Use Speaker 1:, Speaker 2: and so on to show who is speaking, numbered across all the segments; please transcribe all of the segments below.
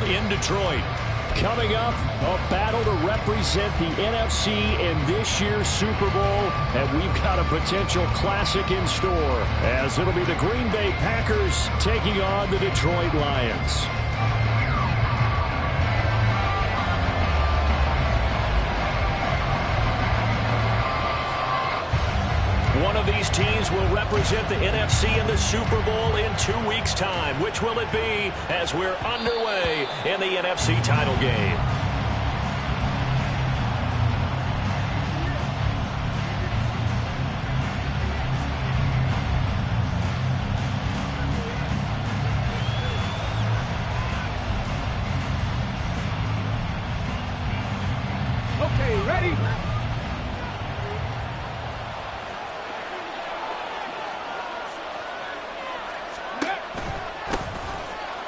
Speaker 1: in Detroit. Coming up, a battle to represent the NFC in this year's Super Bowl, and we've got a potential classic in store, as it'll be the Green Bay Packers taking on the Detroit Lions. One of these teams will represent the NFC in the Super Bowl in 2 weeks' time. Which will it be as we're underway in the NFC title game?
Speaker 2: Okay, ready?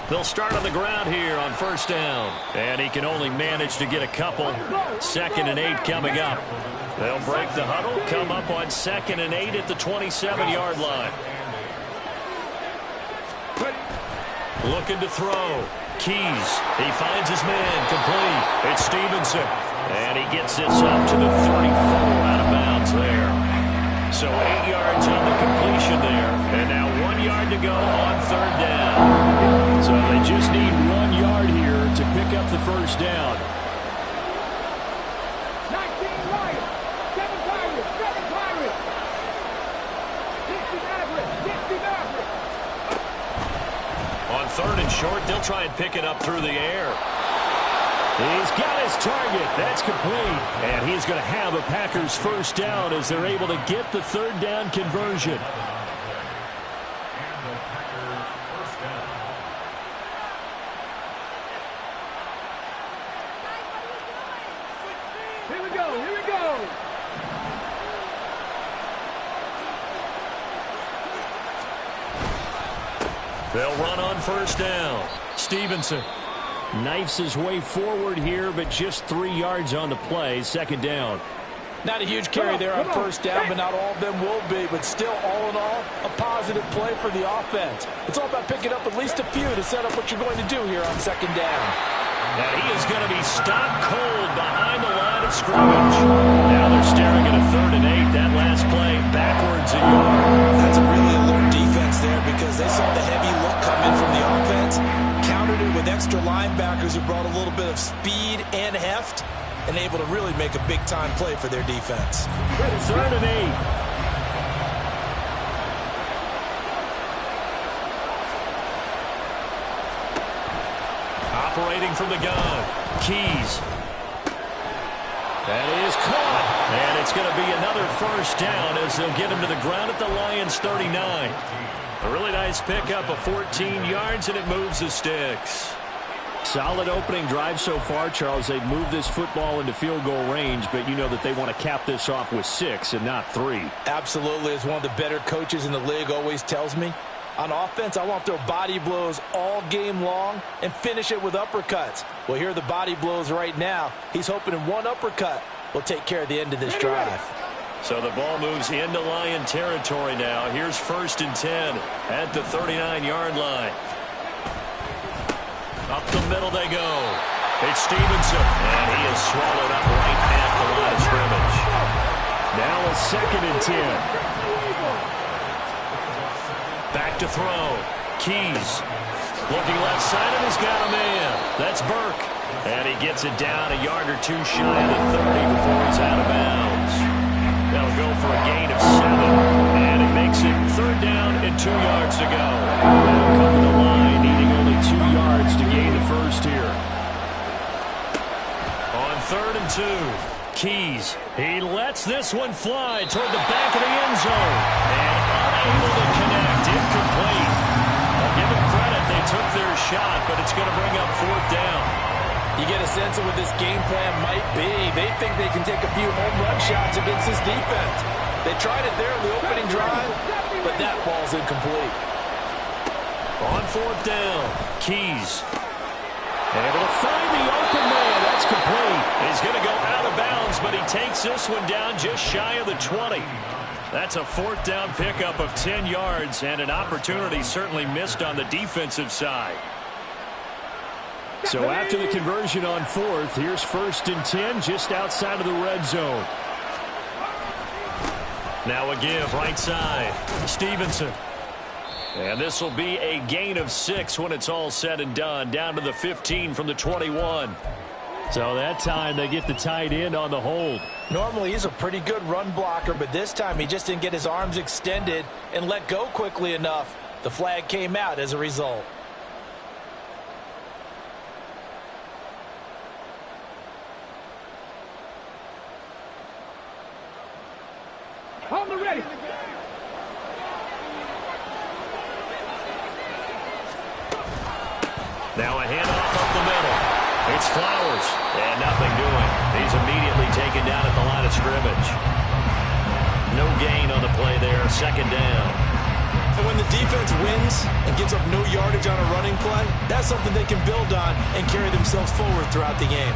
Speaker 1: They'll start on the ground here on first down. And he can only manage to get a couple. 2nd and 8 coming up. They'll break the huddle, come up on 2nd and 8 at the 27-yard line. Looking to throw. Keys. He finds his man complete. It's Stevenson. And he gets this up to the 34 out of bounds there. So 8 yards on the completion there. And now 1 yard to go on 3rd down. So they just need 1 yard here to pick up the first down.
Speaker 2: 19 Lions, 7 Pirates, 7 Pirates. 60 Mavericks, 60 Mavericks.
Speaker 1: On 3rd and short, they'll try and pick it up through the air. He's got his target. That's complete. And he's going to have a Packers first down as they're able to get the 3rd down conversion.
Speaker 2: Here we go, here we go.
Speaker 1: They'll run on first down. Stevenson knifes his way forward here, but just 3 yards on the play. 2nd down.
Speaker 3: Not a huge carry there on first down, but not all of them will be. But still, all in all, a positive play for the offense. It's all about picking up at least a few to set up what you're going to do here on 2nd down.
Speaker 1: And he is going to be stopped cold behind the line of scrimmage. Now they're staring at a 3rd and 8. That last play backwards a yard.
Speaker 3: That's a really alert defense there because they saw the heavy look come in from the offense, countered it with extra linebackers who brought a little bit of speed and heft, and able to really make a big-time play for their defense.
Speaker 1: 3rd and 8. Operating from the gun. Keys. That is caught. And it's going to be another first down as they'll get him to the ground at the Lions' 39. A really nice pickup of 14 yards, and it moves the sticks. Solid opening drive so far, Charles. They've moved this football into field goal range, but you know that they want to cap this off with 6 and not 3.
Speaker 3: Absolutely. As one of the better coaches in the league always tells me, on offense, I want to throw body blows all game long and finish it with uppercuts. Well, here are the body blows right now. He's hoping in one uppercut will take care of the end of this drive.
Speaker 1: So the ball moves into Lion territory now. Here's 1st and 10 at the 39-yard line. Up the middle they go. It's Stevenson, and he is swallowed up right at the line of scrimmage. Now a 2nd and 10. Back to throw. Keys. Looking left side, and he's got a man. That's Burke. And he gets it down a yard or 2 shy of the 30 before he's out of bounds. They'll go for a gain of 7. And it makes it 3rd down and 2 yards to go. They'll come to the line, needing only 2 yards to gain the first here. On 3rd and 2. Keys. He lets this one fly toward the back of the end zone. And unable to connect. Incomplete. I'll give them credit. They took their shot, but it's going to bring up 4th down.
Speaker 3: You get a sense of what this game plan might be. They think they can take a few home run shots against this defense. They tried it there in the opening drive, but that ball's incomplete.
Speaker 1: On 4th down, Keys. Able to find the open man. That's complete. He's going to go out of bounds, but he takes this one down just shy of the 20. That's a 4th down pickup of 10 yards, and an opportunity certainly missed on the defensive side. So after the conversion on fourth, here's 1st and 10 just outside of the red zone. Now a give right side. Stevenson. And this will be a gain of 6 when it's all said and done. Down to the 15 from the 21. So that time they get the tight end on the hold.
Speaker 3: Normally he's a pretty good run blocker, but this time he just didn't get his arms extended and let go quickly enough. The flag came out as a result.
Speaker 2: On the ready.
Speaker 1: Now a handoff up the middle. It's Flowers. And nothing doing. He's immediately taken down at the line of scrimmage. No gain on the play there. 2nd down.
Speaker 3: And when the defense wins and gives up no yardage on a running play, that's something they can build on and carry themselves forward throughout the game.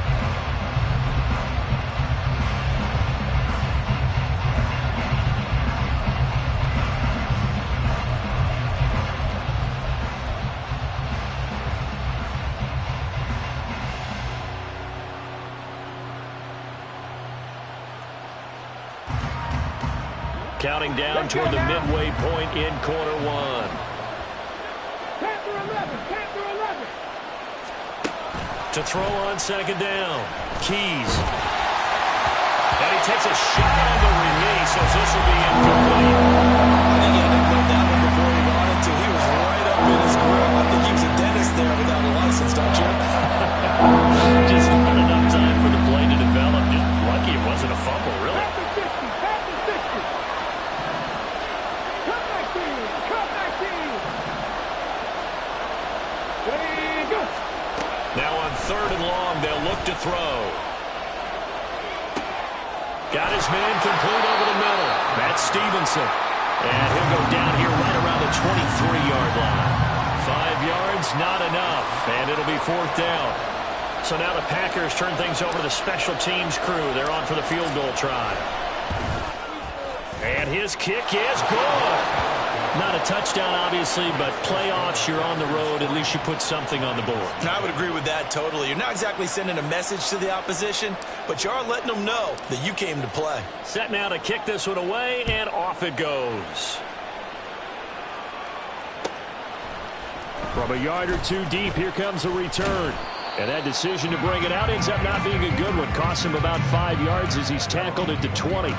Speaker 1: Counting down toward the midway point in quarter 1.
Speaker 2: 10 through 11. 10 through 11.
Speaker 1: To throw on 2nd down. Keys. And he takes a shot on the release as this will be incomplete.
Speaker 3: I think he had to load that one before he wanted to. He was right up in his grill. I think he was a dentist there without a license, don't you?
Speaker 1: Just not enough time for the play to develop. Just lucky it wasn't a fumble, really. Now on 3rd and long, they'll look to throw. Got his man complete over the middle. That's Stevenson. And he'll go down here right around the 23-yard line. 5 yards, not enough. And it'll be 4th down. So now the Packers turn things over to the special teams crew. They're on for the field goal try. And his kick is good. Not a touchdown, obviously, but playoffs, you're on the road. At least you put something on the board.
Speaker 3: I would agree with that totally. You're not exactly sending a message to the opposition, but you are letting them know that you came to play.
Speaker 1: Set now to kick this one away, and off it goes. From a yard or 2 deep, here comes a return. And that decision to bring it out ends up not being a good one. Cost him about 5 yards as he's tackled it to 20.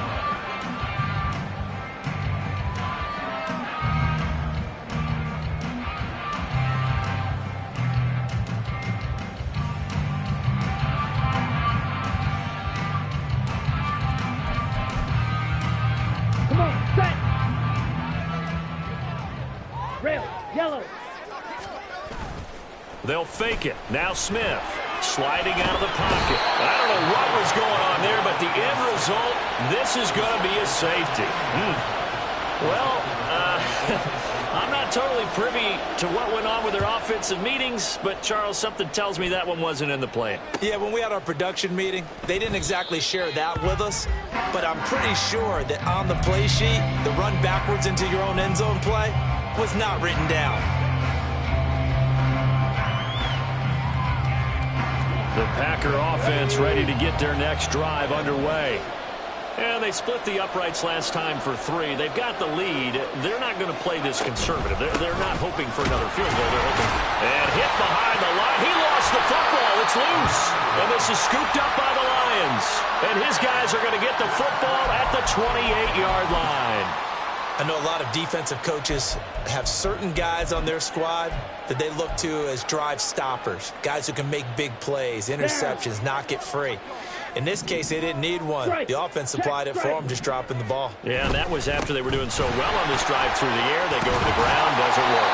Speaker 1: They'll fake it. Now Smith sliding out of the pocket. I don't know what was going on there, but the end result, this is going to be a safety. Well, I'm not totally privy to what went on with their offensive meetings, but, Charles, something tells me that one wasn't in the plan.
Speaker 3: Yeah, when we had our production meeting, they didn't exactly share that with us, but I'm pretty sure that on the play sheet, the run backwards into your own end zone play was not written down.
Speaker 1: The Packer offense ready to get their next drive underway. And they split the uprights last time for 3. They've got the lead. They're not going to play this conservative. They're not hoping for another field goal. They're hoping. And hit behind the line. He lost the football. It's loose. And this is scooped up by the Lions. And his guys are going to get the football at the 28-yard line.
Speaker 3: I know a lot of defensive coaches have certain guys on their squad that they look to as drive stoppers, guys who can make big plays, interceptions, knock it free. In this case, they didn't need one. The offense supplied it for them, just dropping the ball.
Speaker 1: Yeah, and that was after they were doing so well on this drive through the air. They go to the ground, doesn't work.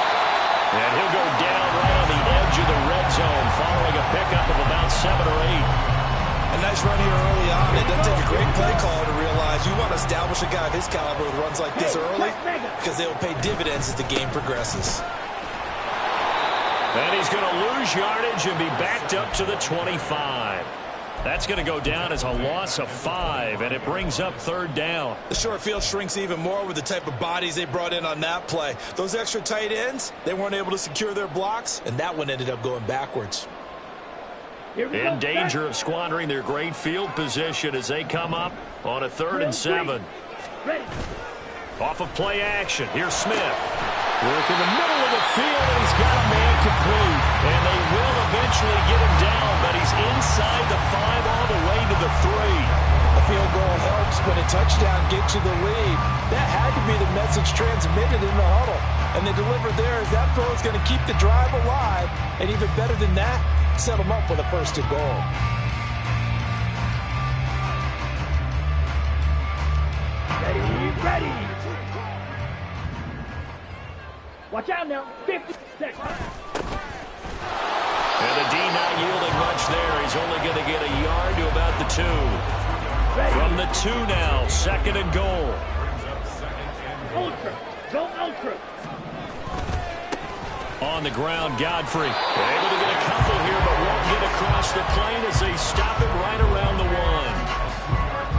Speaker 1: And he'll go down right on the edge of the red zone following a pickup of about 7 or 8.
Speaker 3: A nice run here early on. It doesn't take a great play caller to realize you want to establish a guy of his caliber with runs like this early because they will pay dividends as the game progresses.
Speaker 1: And he's going to lose yardage and be backed up to the 25. That's going to go down as a loss of 5, and it brings up 3rd down.
Speaker 3: The short field shrinks even more with the type of bodies they brought in on that play. Those extra tight ends, they weren't able to secure their blocks, and that one ended up going backwards.
Speaker 1: In danger of squandering their great field position as they come up on a 3rd and 7. Off of play action, here's Smith. Work in the middle of the field, and he's got a man complete. And they will eventually get him down, but he's inside the 5 all the way to the 3.
Speaker 3: A field goal helps, but a touchdown gets you the lead. That had to be the message transmitted in the huddle. And they delivered there as that throw is going to keep the drive alive. And even better than that, set them up with a 1st and goal.
Speaker 2: Ready. Watch out now. 50 seconds.
Speaker 1: And the D not yielding much there. He's only going to get a yard to about the 2. From the 2 now, 2nd and goal.
Speaker 2: Ultra. Go ultra.
Speaker 1: On the ground, Godfrey. Able to get a couple here, but won't get across the plane as they stop it right around the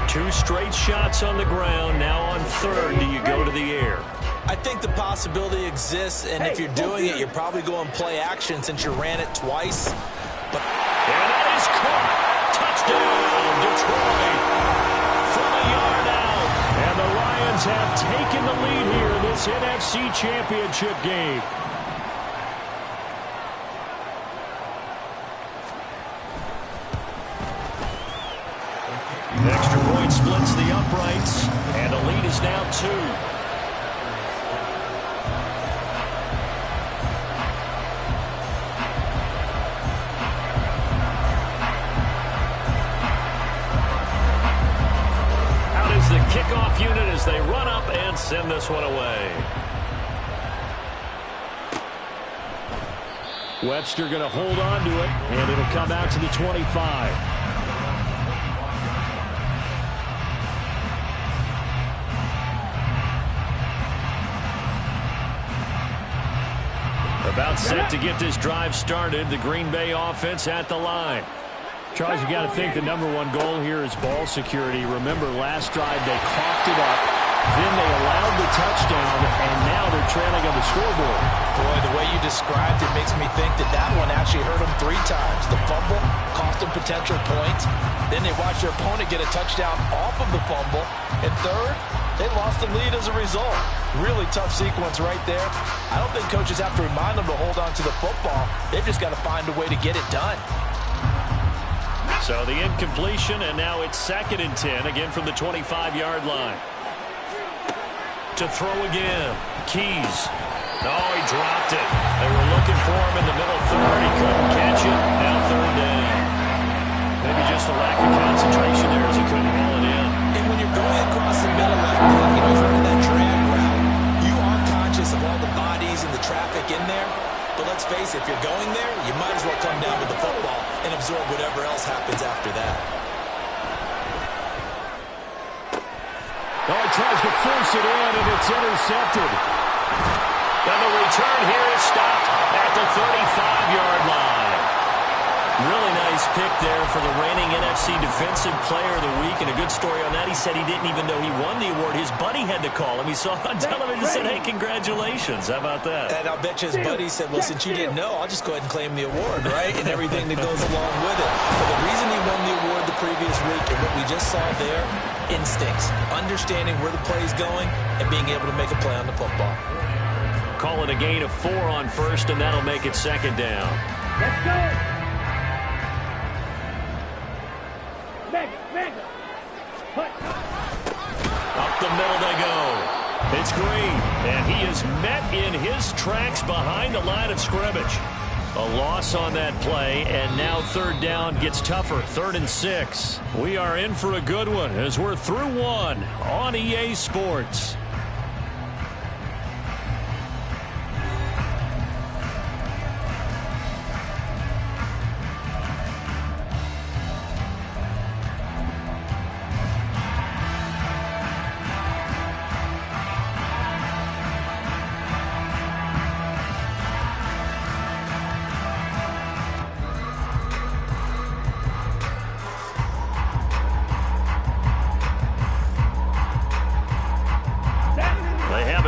Speaker 1: 1. 2 straight shots on the ground. Now on 3rd, do you go to the air?
Speaker 3: I think the possibility exists, and if you're doing it, you're probably going play action since you ran it twice.
Speaker 1: And that is caught. Touchdown, Detroit. From a yard out. And the Lions have taken the lead here in this NFC Championship game. Extra point splits the uprights, and the lead is now 2. Out is the kickoff unit as they run up and send this one away. Webster going to hold on to it, and it'll come out to the 25. About set to get this drive started. The Green Bay offense at the line. Charles, you got to think the #1 goal here is ball security. Remember, last drive they coughed it up, then they allowed the touchdown, and now they're trailing on the scoreboard.
Speaker 3: Boy, the way you described it makes me think that one actually hurt them 3 times. The fumble cost them potential points. Then they watched their opponent get a touchdown off of the fumble. And 3rd, they lost the lead as a result. Really tough sequence right there. I don't think coaches have to remind them to hold on to the football. They've just got to find a way to get it done.
Speaker 1: So the incompletion, and now it's 2nd and 10, again from the 25-yard line. To throw again. Keys. Oh, he dropped it. They were looking for him in the middle 3rd. He couldn't catch it. Now 3rd down. Maybe just a lack of concentration there as he couldn't haul it in.
Speaker 3: And when you're going across the middle like that, he's running that drag route, you are conscious of all the bodies and the traffic in there. But let's face it, if you're going there, you might as well come down with the football and absorb whatever else happens after that.
Speaker 1: Oh, he tries to force it in, and it's intercepted. And the return here is stopped at the 35-yard line. Really nice pick there for the reigning NFC Defensive Player of the Week. And a good story on that, he said he didn't even know he won the award. His buddy had to call him. He saw it on television and said, hey, congratulations. How about that?
Speaker 3: And I'll bet you his buddy said, well, since you didn't know, I'll just go ahead and claim the award, right? And everything that goes along with it. But the reason he won the award the previous week and what we just saw there, instincts, understanding where the play is going and being able to make a play on the football.
Speaker 1: Call it a gain of 4 on 1st, and that'll make it 2nd down.
Speaker 2: Let's go. Mega.
Speaker 1: Up the middle they go. It's Green, and he is met in his tracks behind the line of scrimmage. A loss on that play, and now 3rd down gets tougher. 3rd and 6. We are in for a good one as we're through 1 on EA Sports.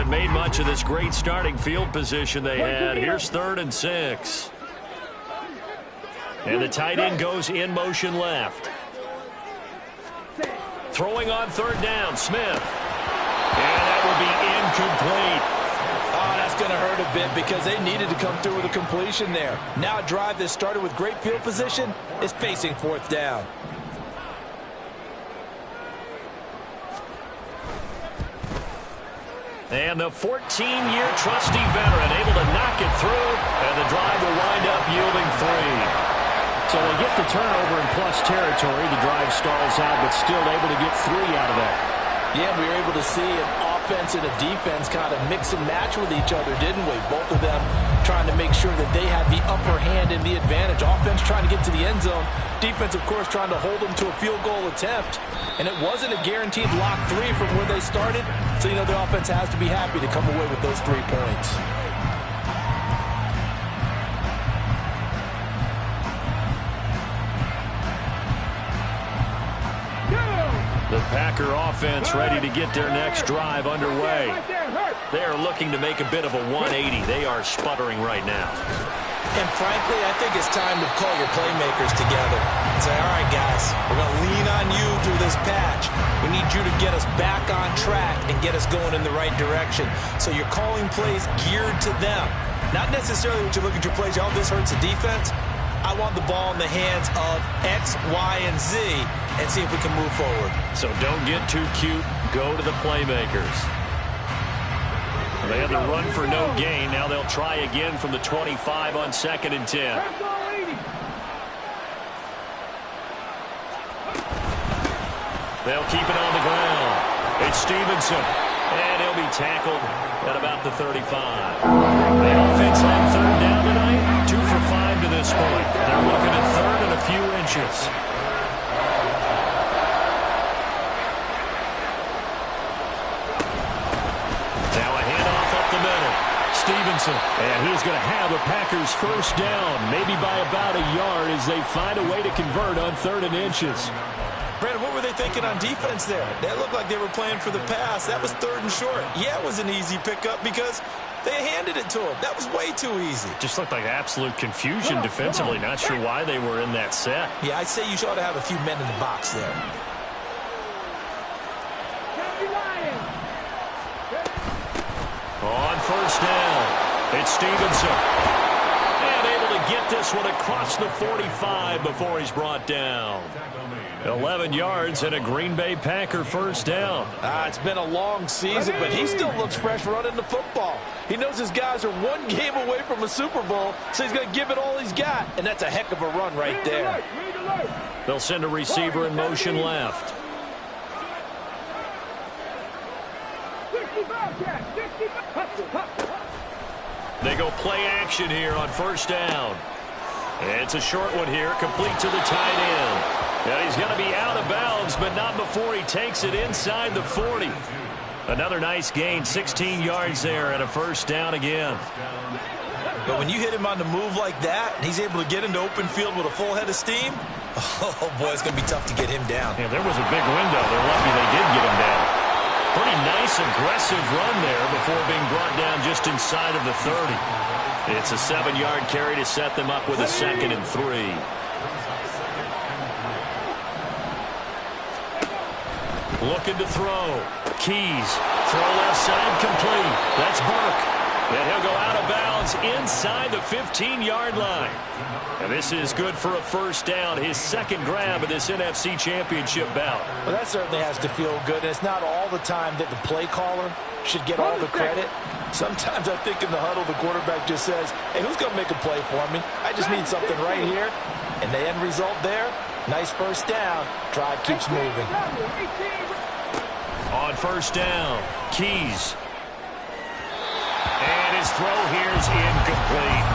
Speaker 1: Made much of this great starting field position they had. Here's 3rd and 6. And the tight end goes in motion left. Throwing on third down, Smith. And that will be incomplete.
Speaker 3: Oh, that's going to hurt a bit because they needed to come through with a completion there. Now a drive that started with great field position is facing fourth down.
Speaker 1: And the 14-year trusty veteran able to knock it through, and the drive will wind up yielding 3.
Speaker 4: So they get the turnover in plus territory. The drive stalls out, but still able to get 3 out of that.
Speaker 3: Yeah, we were able to see an offense and a defense kind of mix and match with each other, didn't we? Both of them trying to make sure that they had the upper hand and the advantage. Offense trying to get to the end zone. Defense, of course, trying to hold them to a field goal attempt. And it wasn't a guaranteed lock 3 from where they started. So, you know, the offense has to be happy to come away with those 3 points.
Speaker 1: The Packer offense ready to get their next drive underway. They are looking to make a bit of a 180. They are sputtering right now.
Speaker 3: And frankly, I think it's time to call your playmakers together and say, all right, guys, we're going to lean on you through this patch. We need you to get us back on track and get us going in the right direction. So you're calling plays geared to them. Not necessarily when you look at your plays, oh, this hurts the defense. I want the ball in the hands of X, Y, and Z and see if we can move forward.
Speaker 1: So don't get too cute. Go to the playmakers. They had the run for no gain. Now they'll try again from the 25 on 2nd and 10. They'll keep it on the ground. It's Stevenson. And he'll be tackled at about the 35. The offense on third down tonight, 2 for 5 to this point. They're looking at third and a few inches. Now a handoff up the middle. Stevenson, and he's going to have the Packers first down, maybe by about a yard as they find a way to convert on 3rd and inches.
Speaker 3: Brandon, what were they thinking on defense there? That looked like they were playing for the pass. That was 3rd and short. Yeah, it was an easy pickup because they handed it to him. That was way too easy.
Speaker 1: Just looked like absolute confusion defensively. Not sure why they were in that set.
Speaker 3: Yeah, I'd say you ought to have a few men in the box there.
Speaker 1: On first down, it's Stevenson. And able to get this one across the 45 before he's brought down. 11 yards and a Green Bay Packer first down.
Speaker 3: It's been a long season, but he still looks fresh running the football. He knows his guys are 1 game away from a Super Bowl, so he's going to give it all he's got. And that's a heck of a run right there.
Speaker 1: They'll send a receiver in motion left. They go play action here on first down. It's a short one here, complete to the tight end. And he's going to be out of bounds, but not before he takes it inside the 40. Another nice gain, 16 yards there, and a first down again.
Speaker 3: But when you hit him on the move like that, and he's able to get into open field with a full head of steam, oh boy, it's going to be tough to get him down.
Speaker 1: Yeah, there was a big window. They're lucky they did get him down. Pretty nice, aggressive run there before being brought down just inside of the 30. It's a 7-yard carry to set them up with a 2nd and 3. Looking to throw. Keys. Throw left side complete. That's Burke. And he'll go out of bounds inside the 15-yard line. And this is good for a first down, his 2nd grab of this NFC Championship bout.
Speaker 3: Well, that certainly has to feel good. And it's not all the time that the play caller should get all the credit. Sometimes I think in the huddle, the quarterback just says, hey, who's going to make a play for me? I just need something right here. And the end result there, nice first down. Drive keeps moving.
Speaker 1: On first down, Keys. And his throw here is incomplete.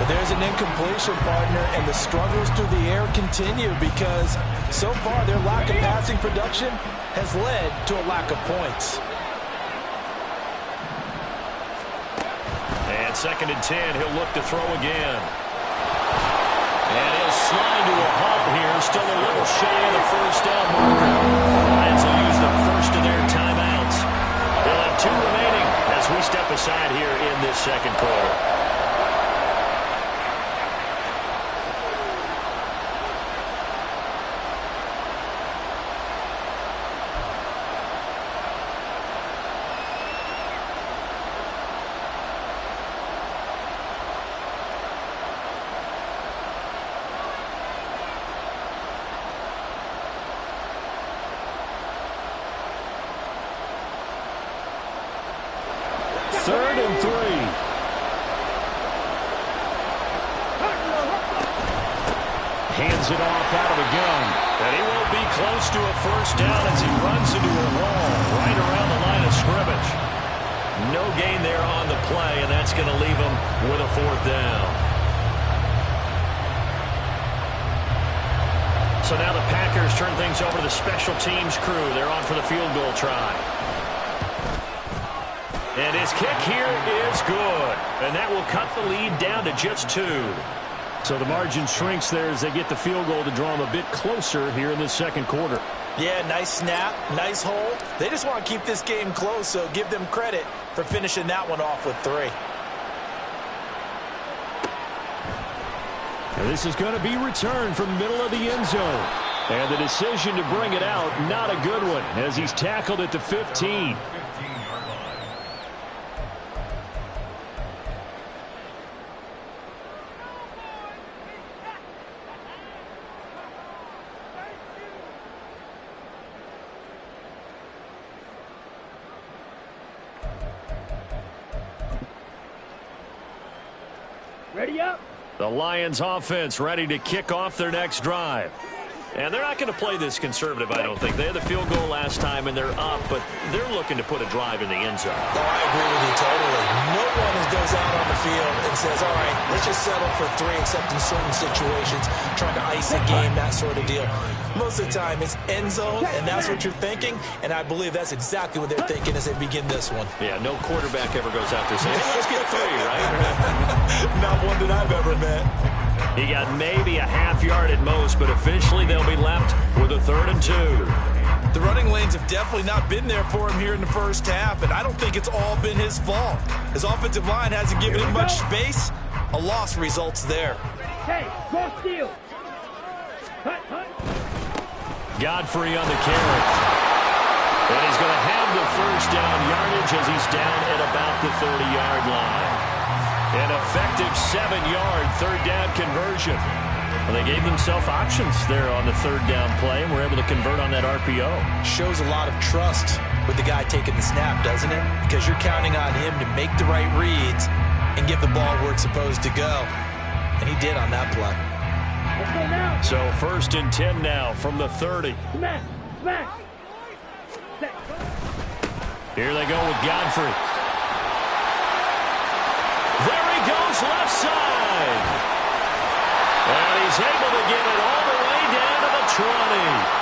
Speaker 3: But there's an incompletion, partner, and the struggles through the air continue because so far their lack of passing production has led to a lack of points.
Speaker 1: And 2nd and 10, he'll look to throw again. And he'll slide to a halt here, still a little shy of the first down marker. Lions will use the first of their timeouts. They'll have 2 remaining as we step aside here in this 2nd quarter.
Speaker 4: 3rd and 3.
Speaker 1: Hands it off out of the gun. And he won't be close to a first down as he runs into a wall right around the line of scrimmage. No gain there on the play, and that's going to leave him with a 4th down. So now the Packers turn things over to the special teams crew. They're on for the field goal try. And his kick here is good. And that will cut the lead down to just 2.
Speaker 4: So the margin shrinks there as they get the field goal to draw them a bit closer here in the 2nd quarter.
Speaker 3: Yeah, nice snap, nice hold. They just want to keep this game close, so give them credit for finishing that one off with 3.
Speaker 4: And this is going to be returned from the middle of the end zone. And the decision to bring it out, not a good one, as he's tackled at the 15.
Speaker 2: Ready up.
Speaker 1: The Lions offense ready to kick off their next drive. And they're not going to play this conservative, I don't think. They had the field goal last time, and they're up, but they're looking to put a drive in the end zone.
Speaker 3: Oh, I agree with you totally. No one goes out on the field and says, all right, let's just settle for 3, except in certain situations, trying to ice a game, that sort of deal. Most of the time, it's end zone, and that's what you're thinking, and I believe that's exactly what they're thinking as they begin this one.
Speaker 1: Yeah, no quarterback ever goes out there saying, hey, let's get 3, right?
Speaker 3: Not one that I've ever met.
Speaker 1: He got maybe a half yard at most, but officially they'll be left with a 3rd and 2.
Speaker 3: The running lanes have definitely not been there for him here in the first half, and I don't think it's all been his fault. His offensive line hasn't given him much space. A loss results there.
Speaker 2: Hey, go steal. Hut, hut.
Speaker 1: Godfrey on the carry. And he's going to have the first down yardage as he's down at about the 30-yard line. An effective 7-yard 3rd down conversion. Well, they gave themselves options there on the 3rd down play and were able to convert on that RPO.
Speaker 3: Shows a lot of trust with the guy taking the snap, doesn't it? Because you're counting on him to make the right reads and give the ball where it's supposed to go. And he did on that play.
Speaker 2: Let's go now.
Speaker 1: So 1st and 10 now from the 30.
Speaker 2: Smash, smash. Set.
Speaker 1: Here they go with Godfrey. There he goes left side. And he's able to get it all the way down to the 20.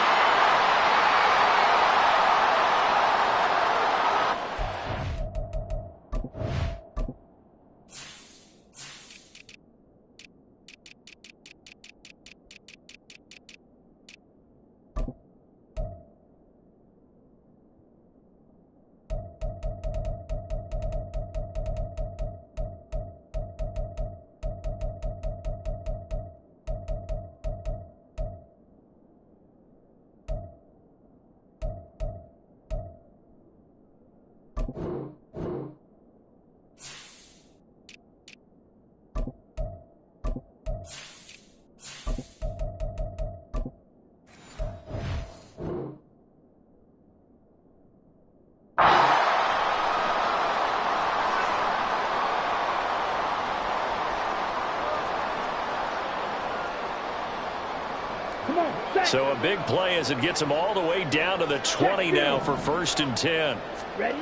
Speaker 1: So a big play as it gets him all the way down to the 20 now for 1st and 10.
Speaker 2: Ready?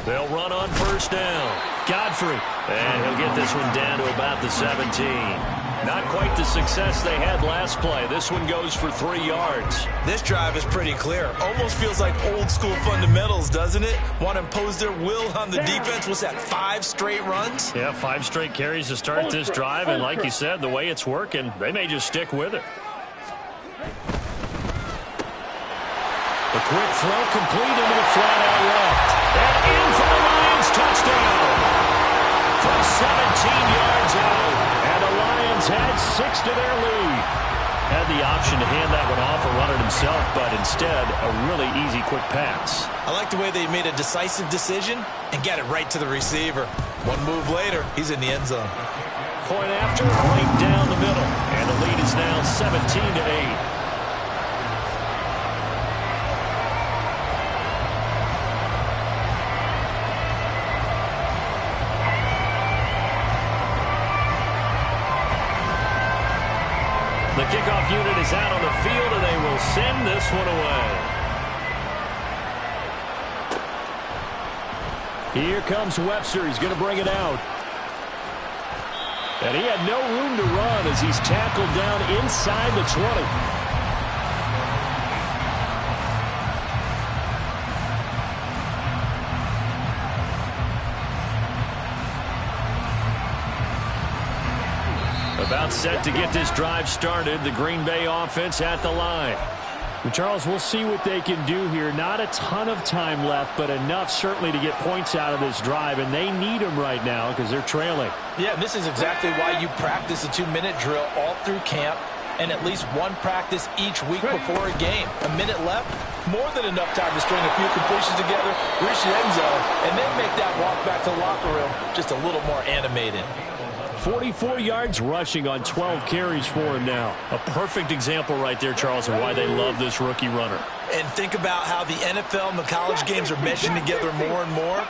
Speaker 1: They'll run on 1st down. Godfrey. And he'll get this one down to about the 17. Not quite the success they had last play. This one goes for 3 yards.
Speaker 3: This drive is pretty clear. Almost feels like old school fundamentals, doesn't it? Want to impose their will on the defense. What's that, 5 straight runs?
Speaker 1: Yeah, 5 straight carries to start this drive. And like you said, the way it's working, they may just stick with it. The quick throw complete into the flat out left. And in for the Lions touchdown. From 17 yards out. And the Lions had 6 to their lead. Had the option to hand that one off or run it himself, but instead a really easy quick pass.
Speaker 3: I like the way they made a decisive decision and got it right to the receiver. One move later, he's in the end zone.
Speaker 1: Point after, right down the middle. And the lead is now 17-8. The kickoff unit is out on the field, and they will send this one away.
Speaker 4: Here comes Webster. He's going to bring it out. And he had no room to run as he's tackled down inside the 20.
Speaker 1: About set to get this drive started. The Green Bay offense at the line.
Speaker 4: Well, Charles, we'll see what they can do here. Not a ton of time left, but enough certainly to get points out of this drive, and they need them right now because they're trailing.
Speaker 3: Yeah, this is exactly why you practice a 2-minute drill all through camp and at least one practice each week before a game. A minute left, more than enough time to string a few completions together, reach the end zone, and then make that walk back to the locker room just a little more animated.
Speaker 4: 44 yards rushing on 12 carries for him now.
Speaker 1: A perfect example right there, Charles, of why they love this rookie runner.
Speaker 3: And think about how the NFL and the college games are meshing together more and more.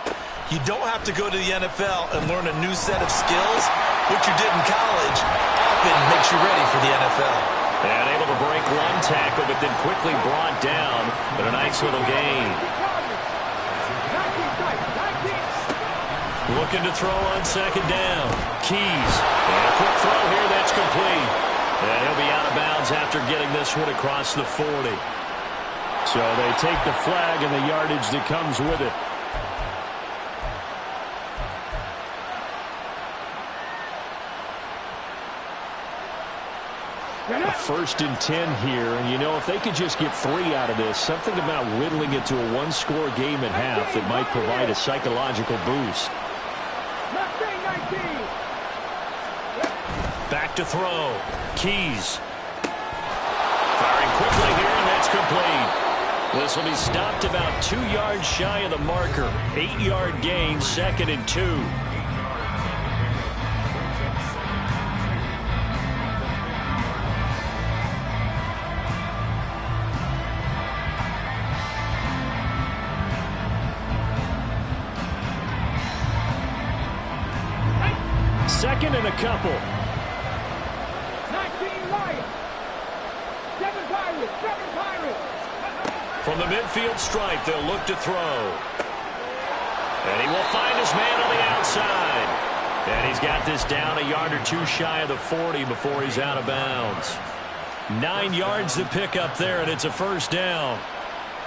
Speaker 3: You don't have to go to the NFL and learn a new set of skills. What you did in college often makes you ready for the NFL.
Speaker 1: And able to break one tackle, but then quickly brought down. But a nice little gain. Looking to throw on second down. Keys. And a quick throw here. That's complete. And he'll be out of bounds after getting this one across the 40.
Speaker 4: So they take the flag and the yardage that comes with it. A 1st and 10 here, and you know, if they could just get 3 out of this, something about whittling it to a one-score game at half that might provide a psychological boost.
Speaker 1: Back to throw. Keys. Firing quickly here, and that's complete. This will be stopped about 2 yards shy of the marker. 8-yard gain, 2nd and 2.
Speaker 4: Second and a couple.
Speaker 2: 19 Lions. 7 Pirates. 7 Pirates.
Speaker 1: From the midfield stripe, they'll look to throw. And he will find his man on the outside. And he's got this down a yard or 2 shy of the 40 before he's out of bounds. 9 yards to pick up there, and it's a 1st down.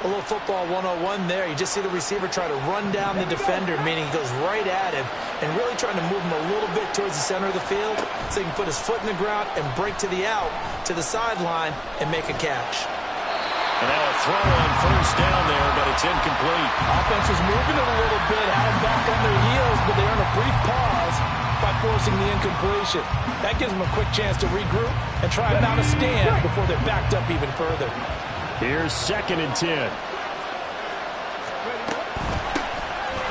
Speaker 3: A little football 101 there. You just see the receiver try to run down the defender, meaning he goes right at him and really trying to move him a little bit towards the center of the field so he can put his foot in the ground and break to the out, to the sideline, and make a catch.
Speaker 1: And now a throw on 1st down there, but it's incomplete.
Speaker 3: Offense was moving it a little bit, had them back on their heels, but they earn a brief pause by forcing the incompletion. That gives them a quick chance to regroup and try and mount a stand before they're backed up even further.
Speaker 4: Here's 2nd and 10.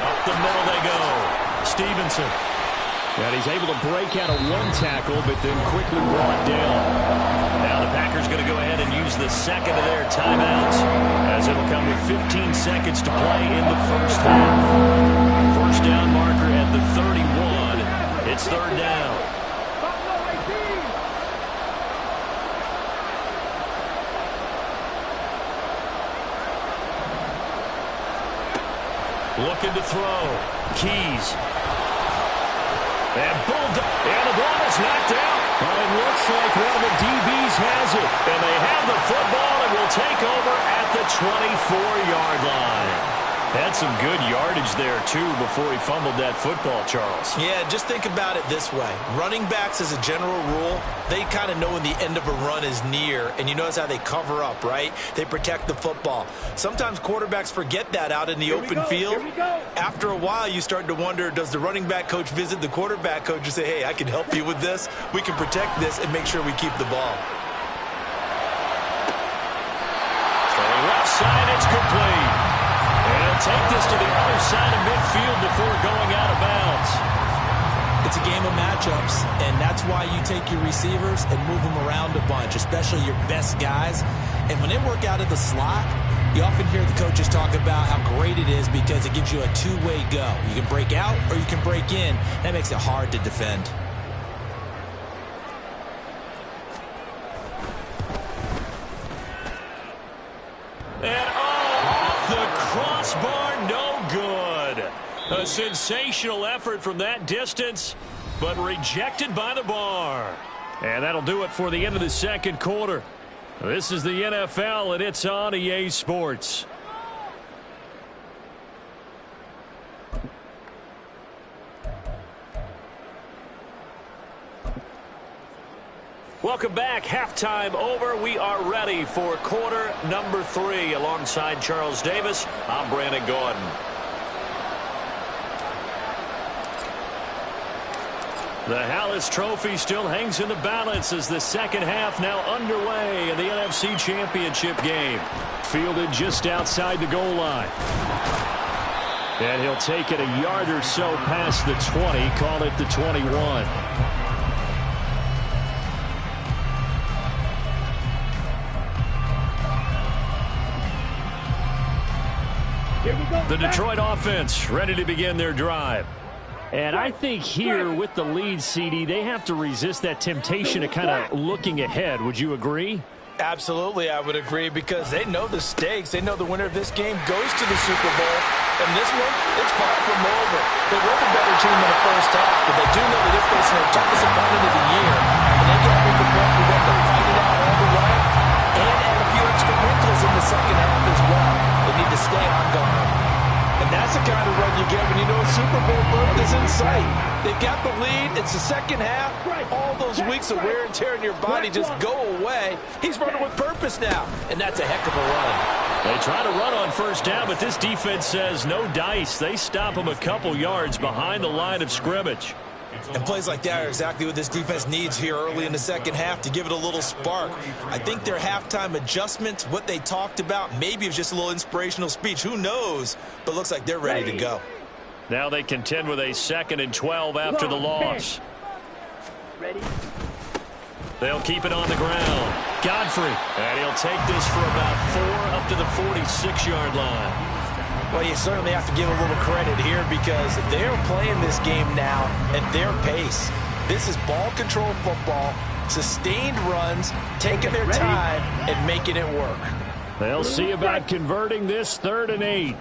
Speaker 1: Up the middle they go. Stevenson.
Speaker 4: And he's able to break out of 1 tackle, but then quickly brought down.
Speaker 1: Now the Packers going to go ahead and use the 2nd of their timeouts, as it'll come with 15 seconds to play in the 1st half. 1st down marker at the 31. It's 3rd down. Looking to throw. Keys. And bulldog. And the ball is knocked out.
Speaker 4: Well, it looks like one of the DBs has it.
Speaker 1: And they have the football and will take over at the 24-yard line. That's some good yardage there, too, before he fumbled that football, Charles.
Speaker 3: Yeah, just think about it this way. Running backs, as a general rule, they kind of know when the end of a run is near, and you notice how they cover up, right? They protect the football. Sometimes quarterbacks forget that out in the open field. After a while, you start to wonder, does the running back coach visit the quarterback coach and say, hey, I can help you with this. We can protect this and make sure we keep the ball.
Speaker 1: Throwing left side, it's complete. And take this to the other side of midfield before going out of bounds.
Speaker 3: It's a game of matchups, and that's why you take your receivers and move them around a bunch, especially your best guys. And when they work out of the slot, you often hear the coaches talk about how great it is because it gives you a two-way go. You can break out or you can break in. That makes it hard to defend.
Speaker 1: A sensational effort from that distance, but rejected by the bar. And that'll do it for the end of the second quarter. This is the NFL, and it's on EA Sports. Welcome back. Halftime over. We are ready for quarter number 3. Alongside Charles Davis, I'm Brandon Gordon. The Hallis Trophy still hangs in the balance as the second half now underway in the NFC Championship game. Fielded just outside the goal line. And he'll take it a yard or so past the 20, call it the 21. The Detroit offense ready to begin their drive.
Speaker 4: And I think here with the lead, CD, they have to resist that temptation of kind of looking ahead. Would you agree?
Speaker 3: Absolutely, I would agree, because they know the stakes. They know the winner of this game goes to the Super Bowl. And this one, it's far from over. They were the better team in the first half, but they do know that they're facing their toughest opponent of the year. And they got to make a point for them to fight it out all the way and add a few extra wrinkles in the second half as well. They need to stay on guard. And that's the kind of run you get when you know a Super Bowl berth is in sight. They've got the lead. It's the second half. All those weeks of wear and tear in your body just go away. He's running with purpose now, and that's a heck of a run.
Speaker 1: They try to run on first down, but this defense says no dice. They stop him a couple yards behind the line of scrimmage.
Speaker 3: And plays like that are exactly what this defense needs here early in the second half to give it a little spark. I think their halftime adjustments, what they talked about, maybe it was just a little inspirational speech. Who knows? But looks like they're ready to go.
Speaker 1: Now they contend with a 2nd and 12 after the loss.
Speaker 2: Ready?
Speaker 1: They'll keep it on the ground. Godfrey. And he'll take this for about 4 up to the 46-yard line.
Speaker 3: Well, you certainly have to give a little credit here because they're playing this game now at their pace. This is ball control football, sustained runs, taking their time and making it work.
Speaker 4: They'll see about converting this 3rd and 8.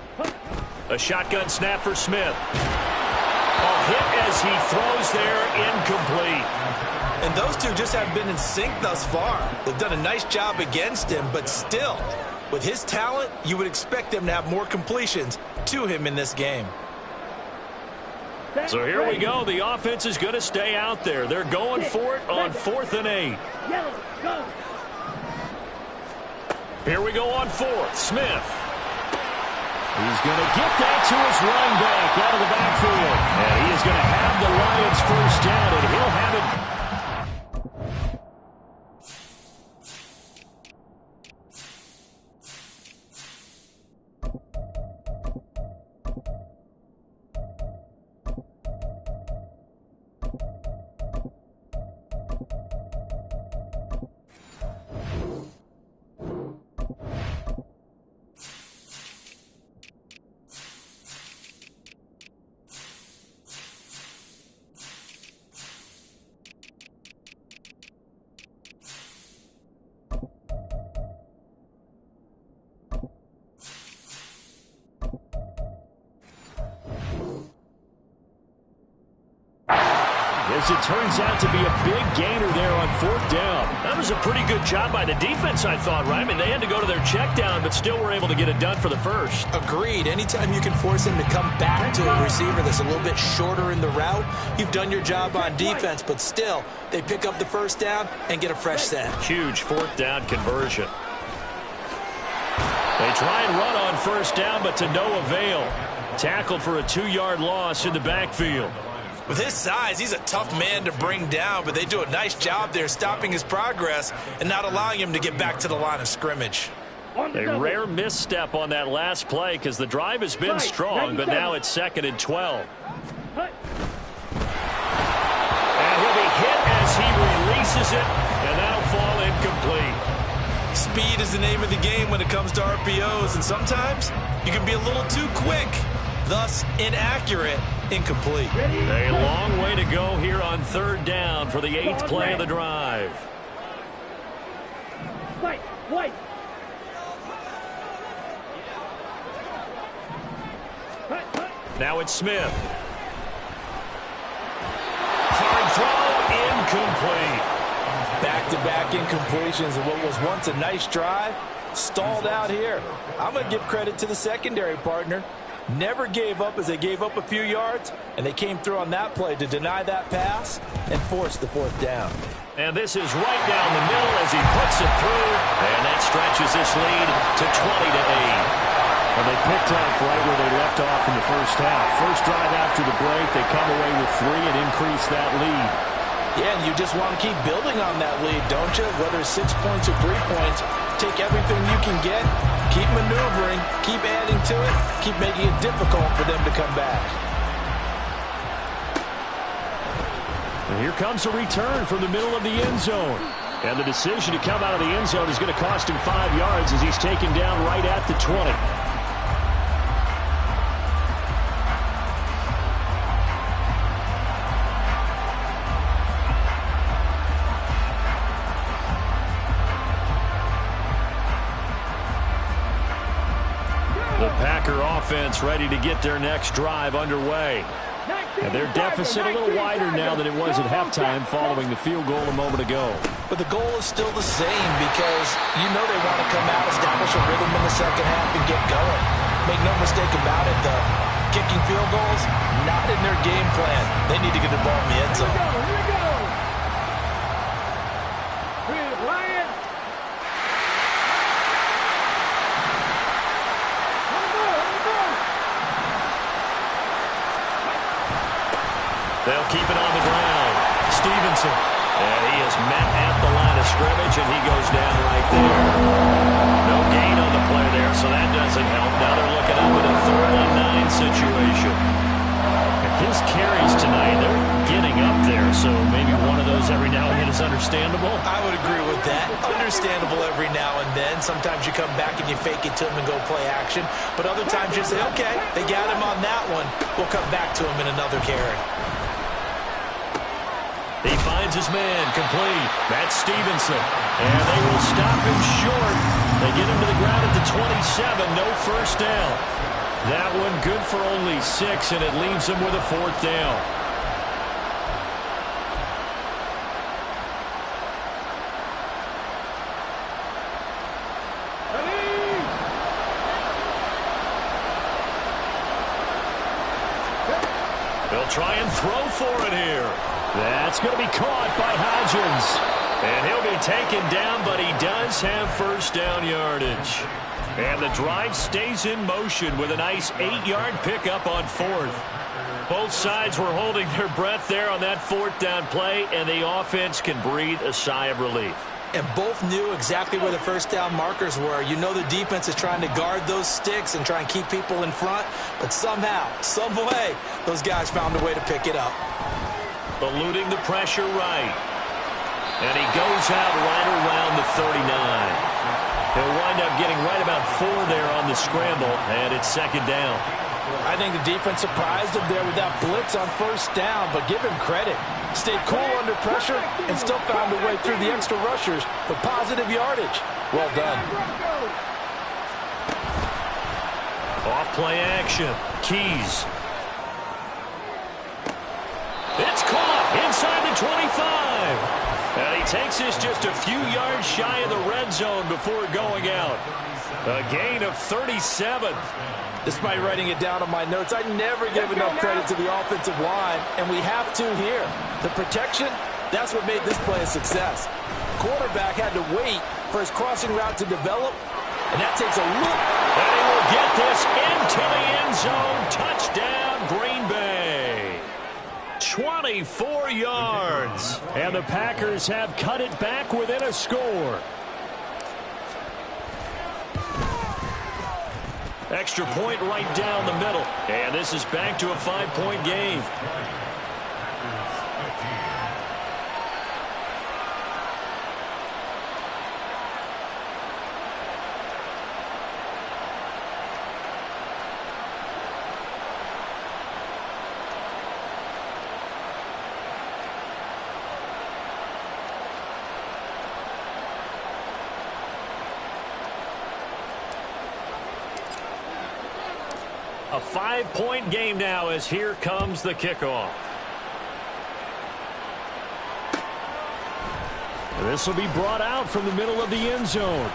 Speaker 1: A shotgun snap for Smith. A hit as he throws there, incomplete.
Speaker 3: And those two just haven't been in sync thus far. They've done a nice job against him, but still, with his talent, you would expect them to have more completions to him in this game.
Speaker 1: So here we go. The offense is going to stay out there. They're going for it on 4th and 8.
Speaker 2: Yellow, go.
Speaker 1: Here we go on 4th. Smith.
Speaker 4: He's going to get that to his running back out of the backfield.
Speaker 1: And he is going to have the Lions first down, and he'll have it. As it turns out to be a big gainer there on 4th down. That was a pretty good job by the defense, I thought, right? I mean, they had to go to their check down, but still were able to get it done for the first.
Speaker 3: Agreed. Anytime you can force him to come back to a receiver that's a little bit shorter in the route, you've done your job on defense, but still, they pick up the first down and get a fresh set.
Speaker 1: Huge 4th down conversion. They try and run on first down, but to no avail. Tackled for a 2-yard loss in the backfield.
Speaker 3: With his size, he's a tough man to bring down, but they do a nice job there stopping his progress and not allowing him to get back to the line of scrimmage.
Speaker 1: A rare misstep on that last play because the drive has been strong, but now it's 2nd and 12. And he'll be hit as he releases it, and that'll fall incomplete.
Speaker 3: Speed is the name of the game when it comes to RPOs, and sometimes you can be a little too quick, thus inaccurate. Incomplete.
Speaker 1: A long way to go here on 3rd down for the 8th play of the drive.
Speaker 2: White.
Speaker 1: Now it's Smith. Hard throw, incomplete.
Speaker 3: Back-to-back incompletions of what was once a nice drive, stalled out here. I'm going to give credit to the secondary partner. Never gave up as they gave up a few yards, and they came through on that play to deny that pass and force the fourth down.
Speaker 1: And this is right down the middle as he puts it through, and that stretches this lead to 20-8.
Speaker 4: Well, they picked up right where they left off in the first half. First drive after the break, they come away with 3 and increase that lead.
Speaker 3: Yeah, and you just want to keep building on that lead, don't you? Whether it's 6 points or 3 points, take everything you can get, keep maneuvering, keep adding to it, keep making it difficult for them to come back.
Speaker 4: And here comes a return from the middle of the end zone. And the decision to come out of the end zone is going to cost him 5 yards as he's taken down right at the 20. The Packer offense ready to get their next drive underway. And their deficit a little wider now than it was at halftime following the field goal a moment ago.
Speaker 3: But the goal is still the same because you know they want to come out, establish a rhythm in the second half, and get going. Make no mistake about it, though. Kicking field goals, not in their game plan. They need to get the ball in the end zone.
Speaker 2: Here we go. Ryan.
Speaker 1: They'll keep it on the ground. Stevenson. And he is met at the line of scrimmage, and he goes down right there. No gain on the play there, so that doesn't help. Now they're looking up at a 3rd-and-9 situation.
Speaker 4: His carries tonight, they're getting up there, so maybe one of those every now and then is understandable.
Speaker 3: I would agree with that. Understandable every now and then. Sometimes you come back and you fake it to him and go play action. But other times you say, okay, they got him on that one. We'll come back to him in another carry.
Speaker 1: He finds his man, complete. That's Stevenson. And they will stop him short. They get him to the ground at the 27, no first down. That one good for only 6, and it leaves him with a 4th down. They'll try and throw for it here.
Speaker 4: That's going to be caught by Hodgins.
Speaker 1: And he'll be taken down, but he does have first down yardage. And the drive stays in motion with a nice 8-yard pickup on 4th. Both sides were holding their breath there on that 4th down play, and the offense can breathe a sigh of relief.
Speaker 3: And both knew exactly where the first down markers were. You know the defense is trying to guard those sticks and try and keep people in front, but somehow, some way, those guys found a way to pick it up.
Speaker 1: Eluding the pressure right. And he goes out right around the 39. He'll wind up getting right about 4 there on the scramble, and it's 2nd down.
Speaker 3: I think the defense surprised him there with that blitz on first down, but give him credit. Stayed cool under pressure and still found a way through the extra rushers for positive yardage. Well done.
Speaker 1: Off play action. Keys. It's caught inside the 25. And he takes this just a few yards shy of the red zone before going out. A gain of 37.
Speaker 3: Despite writing it down on my notes, I never give enough credit to the offensive line, and we have to here. The protection, that's what made this play a success. Quarterback had to wait for his crossing route to develop, and that takes a look.
Speaker 1: And he will get this into the end zone. Touchdown, Green Bay. 24 yards.
Speaker 4: And the Packers have cut it back within a score.
Speaker 1: Extra point right down the middle. And this is back to a 5-point game.
Speaker 4: A 5-point game now as here comes the kickoff. This will be brought out from the middle of the end zone.